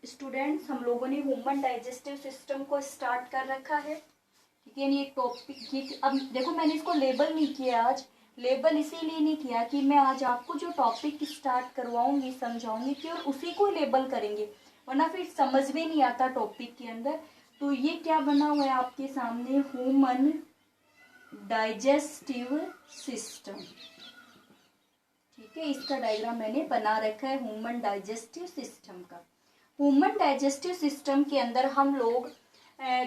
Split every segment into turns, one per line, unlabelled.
Students, हम लोगों ने ह्यूमन डाइजेस्टिव सिस्टम को स्टार्ट कर रखा है। ठीक है, ये टॉपिक ये अब देखो मैंने इसको लेबल नहीं किया आज। लेबल इसीलिए नहीं किया कि मैं आज आपको जो टॉपिक स्टार्ट करवाऊंगी समझाऊंगी कि और उसी को लेबल करेंगे, वरना फिर समझ में नहीं आता टॉपिक के अंदर। तो ये क्या बना हुआ है आपके सामने, ह्यूमन डाइजेस्टिव सिस्टम। ठीक है, इसका डायग्राम मैंने बना रखा है ह्यूमन डाइजेस्टिव सिस्टम का। ह्यूमन डाइजेस्टिव सिस्टम के अंदर हम लोग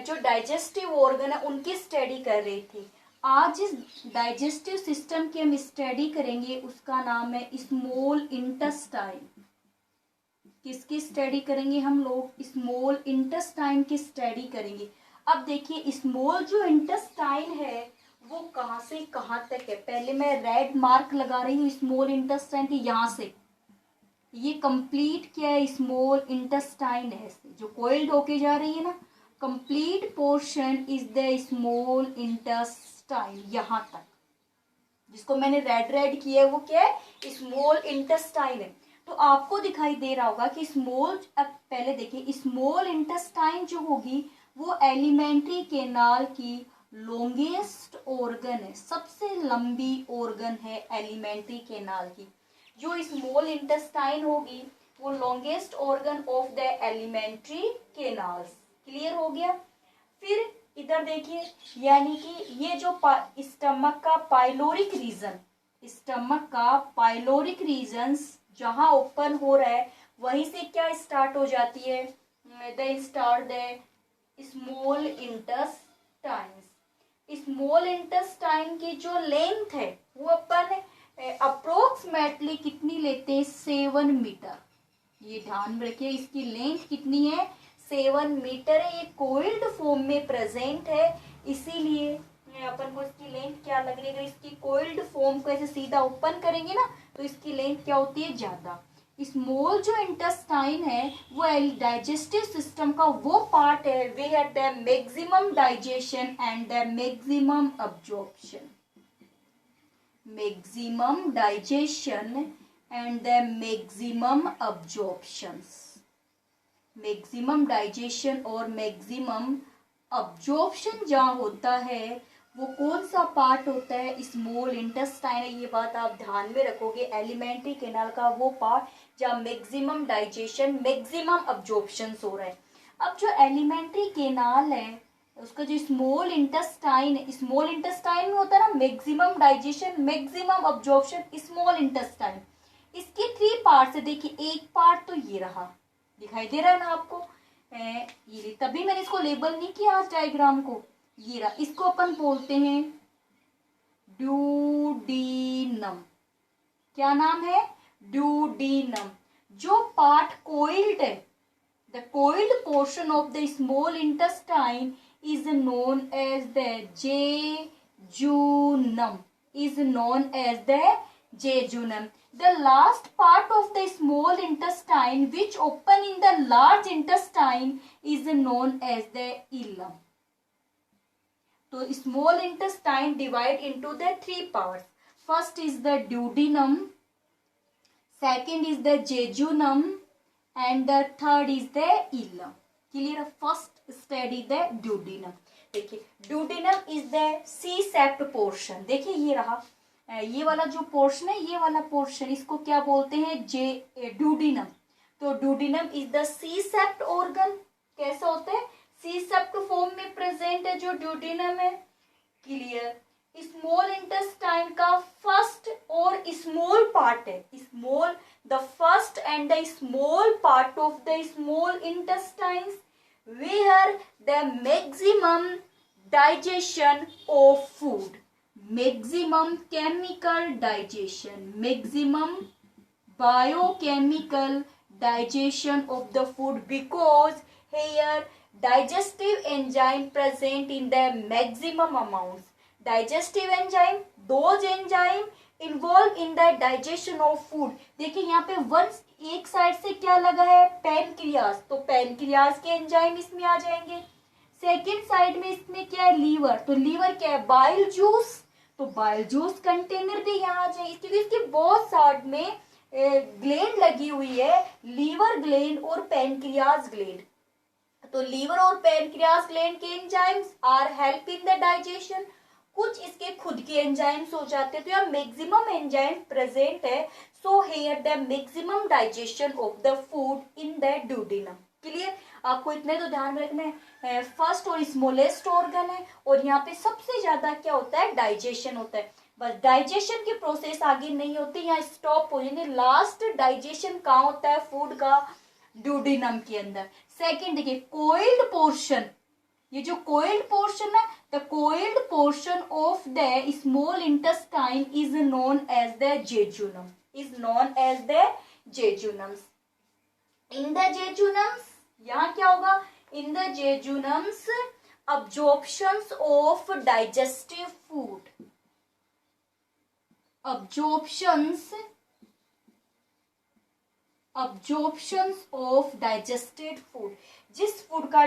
जो डाइजेस्टिव ऑर्गन है उनकी स्टडी कर रहे थे। आज इस डाइजेस्टिव सिस्टम की हम स्टडी करेंगे, उसका नाम है स्मॉल इंटेस्टाइन। किसकी स्टडी करेंगे हम लोग? स्मॉल इंटेस्टाइन की स्टडी करेंगे। अब देखिए स्मॉल जो इंटेस्टाइन है वो कहाँ से कहाँ तक है। पहले मैं रेड मार्क लगा रही हूँ स्मॉल इंटेस्टाइन की, यहाँ से ये कंप्लीट क्या है, स्मॉल इंटेस्टाइन है जो कोइल्ड होके जा रही है ना, complete portion is the small intestine. यहाँ तक जिसको मैंने रेड रेड किया है वो क्या है, स्मॉल इंटेस्टाइन है। तो आपको दिखाई दे रहा होगा कि स्मॉल, अब पहले देखिए स्मॉल इंटेस्टाइन जो होगी वो एलिमेंट्री कैनाल की लॉन्गेस्ट ऑर्गन है, सबसे लंबी ऑर्गन है एलिमेंट्री कैनाल की। जो स्मॉल इंटेस्टाइन होगी वो longest organ of the alimentary canals. Clear हो गया। फिर इधर देखिए, यानी कि ये जो स्टमक का पाइलोरिक रीजन, स्टमक का पाइलोरिक रीजन जहां ओपन हो रहा है वहीं से क्या स्टार्ट हो जाती है, the start the small intestine. Small intestine की जो लेंथ है वो अपन अप्रोक्सीमेटली कितनी लेते हैं, 7 मीटर। ये ध्यान में रखिए, इसकी लेंथ कितनी है, 7 मीटर है। ये कोइल्ड फॉर्म में प्रेजेंट है, इसीलिए अपन को इसकी लेंथ क्या लग रही है, अगर इसकी कोइल्ड फॉर्म को ऐसे सीधा ओपन करेंगे ना तो इसकी लेंथ क्या होती है, ज्यादा। स्मॉल जो इंटेस्टाइन है वो डाइजेस्टिव सिस्टम का वो पार्ट है we have the maximum digestion and the maximum absorption. Maximum digestion and the maximum absorptions. Maximum digestion और मैक्सिमम अब्जॉर्प्शन जहाँ होता है वो कौन सा पार्ट होता है, स्मॉल इंटेस्टाइन है। ये बात आप ध्यान में रखोगे, एलिमेंट्री कैनाल का वो पार्ट जहाँ मैक्सिमम डाइजेशन मैक्सिमम अब्जॉर्प्शन हो रहा है। अब जो एलिमेंट्री कैनाल है उसका जो स्मॉल इंटेस्टाइन है, स्मॉल इंटेस्टाइन में होता है ना maximum digestion maximum absorption, small intestine. इसके 3 पार्ट्स है। देखिए एक पार्ट तो ये रहा, दिखाई दे रहा है ना आपको, ये तभी मैंने इसको लेबल नहीं किया आज डायग्राम को। ये रहा, इसको अपन बोलते हैं ड्यूडीनम। क्या नाम है, ड्यूडीनम। जो पार्ट कोइल्ड है, the coiled portion of the small intestine is known as the jejunum, is known as the jejunum. The last part of the small intestine which open in the large intestine is known as the ileum. So small intestine divide into the 3 parts. First is the duodenum, second is the jejunum and the third is the ileum. Clear? First study the duodenum. देखिए duodenum is the C-shaped portion. देखिए ये रहा, ये वाला जो portion है, ये वाला पोर्शन इसको क्या बोलते हैं, duodenum. तो duodenum is the C-shaped organ. कैसा होता है, C-shaped फॉर्म में प्रेजेंट है जो duodenum है। क्लियर? स्मॉल इंटेस्टाइन का फर्स्ट और स्मॉल पार्ट है, small the first and the small part of the small intestines where the maximum digestion of food, maximum chemical digestion, maximum biochemical digestion of the food, because here digestive enzyme present in the maximum amounts. Digestive enzyme, those enzyme involved in the digestion of food. देखिए यहाँ पे एक side से क्या लगा है, pancreas, तो pancreas के एंजाइम इसमें आ जाएंगे। सेकेंड साइड में इसमें क्या है, लीवर, तो लीवर क्या है, बाइल जूस, तो बाइल जूस कंटेनर भी यहाँ आ जाएंगे, क्योंकि इसके बहुत साइड में ग्लैंड लगी हुई है, लीवर ग्लैंड और पैनक्रियाज ग्लैंड। तो लीवर और पैनक्रियाज ग्लैंड के enzymes are help in the digestion, कुछ इसके खुद के एंजाइम्स हो जाते हैं, तो यहाँ मैक्सिमम एंजाइम प्रेजेंट है। So here the maximum digestion of the food in the duodenum. Clear? आपको इतने तो ध्यान रखना है, फर्स्ट और स्मॉलेस्ट ऑर्गन है और यहाँ पे सबसे ज्यादा क्या होता है, डाइजेशन होता है। बस डाइजेशन की प्रोसेस आगे नहीं होती, यहाँ स्टॉप हो जाएंगे। लास्ट डाइजेशन कहाँ होता है फूड का, ड्यूडेनम के अंदर। सेकंड देखिए कोइल्ड पोर्शन, ये जो कोइल्ड पोर्शन है, the coiled portion of the small intestine is known as the jejunum, is known as the jejunums. In the jejunums यहाँ क्या होगा, in the jejunums absorptions of digestive food, absorptions of digested food. जिस food का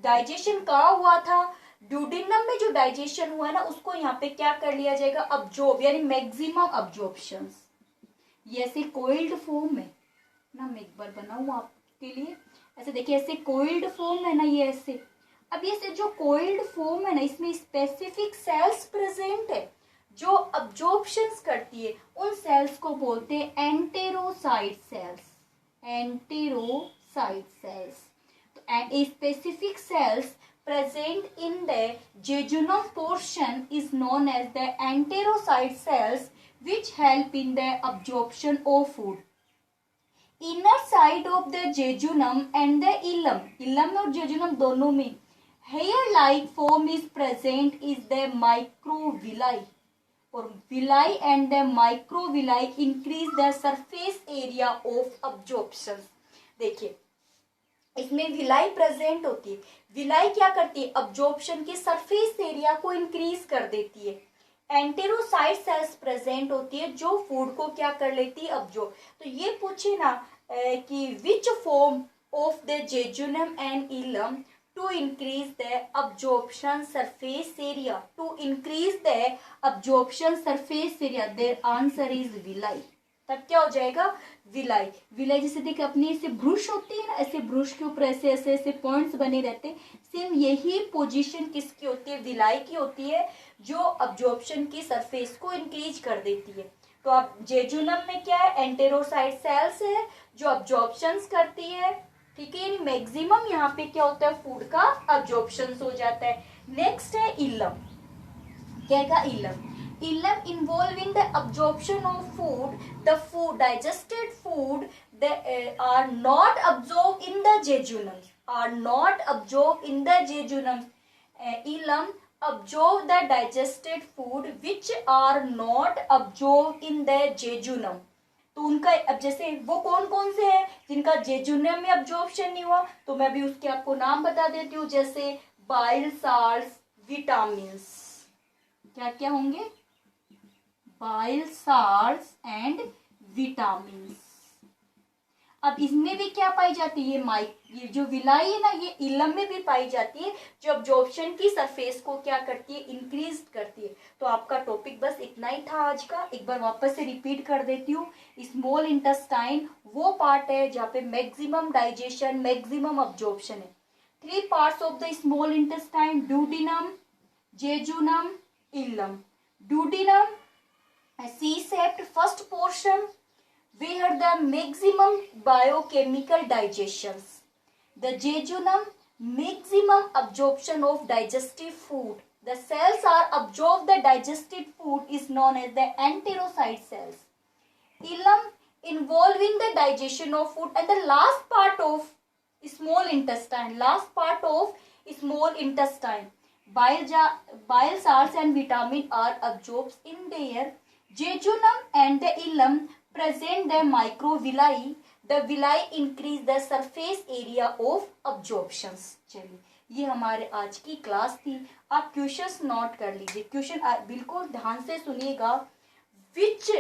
digestion कहाँ हुआ था, duodenum में जो डाइजेशन हुआ है ना, उसको यहाँ पे क्या कर लिया जाएगा, अब्जॉर्ब, यानी मैक्सिमम अब्जॉर्प्शंस। ये ऐसे कोइल्ड फॉर्म है ना, मैं एक बार बनाऊं आपके लिए, ऐसे देखिए ऐसे कोइल्ड फॉर्म है ना, ये ऐसे। अब ये जो कोइल्ड फॉर्म है ना, इसमें स्पेसिफिक सेल्स प्रेजेंट है जो अब्जॉर्प्शंस करती है, उन सेल्स को बोलते हैं एंटेरोसाइट सेल्स, एंटेरोसाइट सेल्स। तो specific sales present in the jejunum portion is known as the enterocyte cells, which help in the absorption of food. Inner side of the jejunum and the ileum, ileum और jejunum दोनों में hair-like form is present is the microvilli, और villi and the microvilli increase the surface area of absorption। देखिए इसमें villi present होती है, villi क्या करती है, अब्जॉर्प्शन के सरफेस एरिया को इंक्रीज कर देती है। एंटेरोसाइट सेल्स प्रेजेंट होती है जो फूड को क्या कर लेती है, अब्जॉर्ब। तो ये पूछे ना कि which form of the jejunum and ileum to increase the absorption surface area, to increase the absorption surface area, their answer is villi. तब क्या हो जाएगा, विलाई। विलाई जैसे देखिए अपनी ऐसे ब्रुश होती है ना, ऐसे ब्रुश के ऊपर ऐसे ऐसे ऐसे पॉइंट्स बने रहते हैं, सेम यही पोजीशन किसकी होती है, विलाई की होती है, जो अब्जॉर्प्शन की सरफेस को इंक्रीज कर देती है। तो अब जेजुनम में क्या है, एंटेरोसाइट सेल्स है जो अब्जॉर्प्शन करती है, ठीक है, यानी मैक्सिमम यहाँ पे क्या होता है, फूड का अब्जॉर्प्शन हो जाता है। नेक्स्ट है इलम, क्या है इलम, ileum involved in the absorption of food. The food, digested food, they are not absorbed in the jejunum, are not absorbed in the jejunum. Ileum absorb the digested food which are not absorbed in the jejunum. तो उनका अब जैसे वो कौन कौन से हैं जिनका जेजुनम में अब्जॉर्प्शन नहीं हुआ, तो मैं भी उसके आपको नाम बता देती हूँ, जैसे बाइल साल्ट्स, विटामिन्स, क्या क्या होंगे, बाइल साल्ट्स एंड विटामिन्स। अब इसमें भी क्या पाई जाती है, ये जो विलाई है ना, ये इलम में भी पाई जाती है, जो अब्जॉर्प्शन की सरफेस को क्या करती है, इंक्रीज करती है। तो आपका टॉपिक बस इतना ही था आज का, एक बार वापस से रिपीट कर देती हूँ। स्मॉल इंटेस्टाइन वो पार्ट है जहाँ पे मैक्सिमम डाइजेशन, मैक्सिमम अब्जॉर्प्शन है। 3 parts of the small intestine, duodenum, jejunum, ileum. Duodenum C-shaped first portion where the maximum biochemical digestions. The jejunum, maximum absorption of digestive food. The cells are absorb the digested food is known as the enterocyte cells. Ileum involved in the digestion of food, and the last part of small intestine, last part of small intestine, bile salts and vitamin are absorbed in their jejunum and the ileum present the microvilli. The villi increase the surface area of absorptions. चलिए ये हमारे आज की class थी। आप questions note कर लीजिए, question बिल्कुल ध्यान से सुनिएगा। Which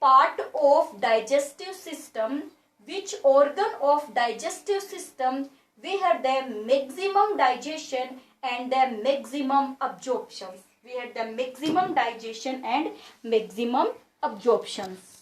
part of digestive system, which organ of digestive system we had the maximum digestion and the maximum absorptions. We had the maximum digestion and maximum absorptions.